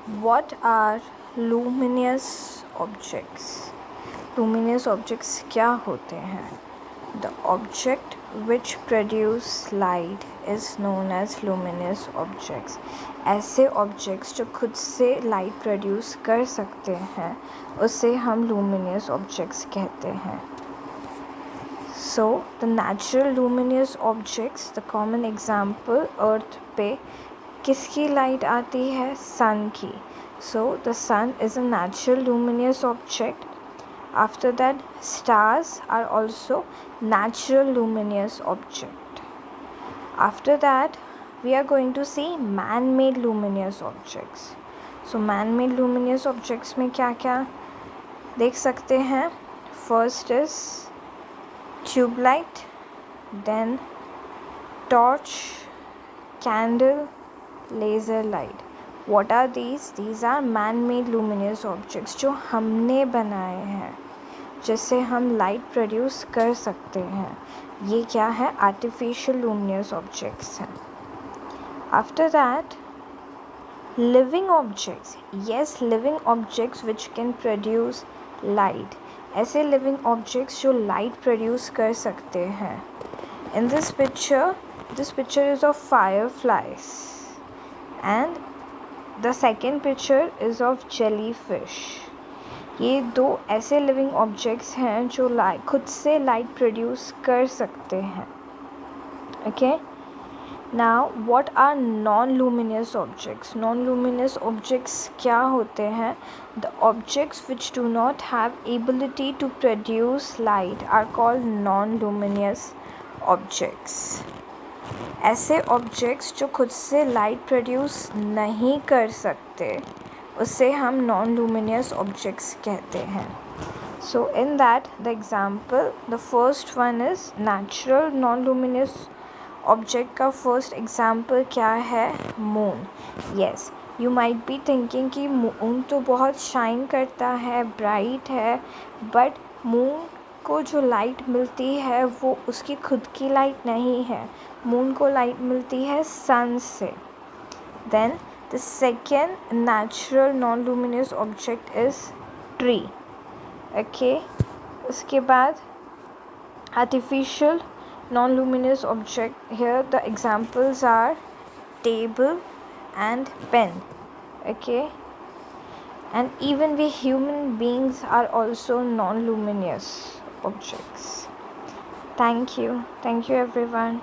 What are luminous objects? Luminous objects क्या होते हैं? The object which produce light is known as luminous objects. ऐसे objects जो खुद से light produce कर सकते हैं उसे हम luminous objects कहते हैं. So the natural luminous objects, the common example earth पे किसकी लाइट आती है? सन की. So the sun is a natural luminous object. After that, stars are also natural luminous object. After that, we are going to see man-made luminous objects. So man-made luminous objects में क्या क्या देख सकते हैं? First is tube light, then torch, candle, laser light. What are these? These are man-made luminous objects जो हमने बनाए हैं, जिससे हम लाइट प्रोड्यूस कर सकते हैं. ये क्या है? आर्टिफिशियल luminous objects हैं. After that, living objects. Yes, living objects which can produce light. ऐसे living objects जो light produce कर सकते हैं. In this picture is of fireflies. And the second picture is of jellyfish. ये दो ऐसे living objects हैं जो खुद से लाइट प्रोड्यूस कर सकते हैं. Okay, now what are non luminous objects? Non luminous objects क्या होते हैं? The objects which do not have ability to produce light are called non luminous objects. ऐसे ऑब्जेक्ट्स जो खुद से लाइट प्रोड्यूस नहीं कर सकते उसे हम नॉन लूमिनस ऑब्जेक्ट्स कहते हैं. So in that the example, the first one is natural non luminous object का फर्स्ट एग्जाम्पल क्या है? Moon. Yes, you might be thinking कि मून तो बहुत शाइन करता है, ब्राइट है, बट मून को जो लाइट मिलती है वो उसकी खुद की लाइट नहीं है. मून को लाइट मिलती है सन से. Then the second natural non luminous object is tree. Okay, उसके बाद artificial non luminous object, here the examples are table and pen. Okay, and even we human beings are also non-luminous objects. Thank you everyone.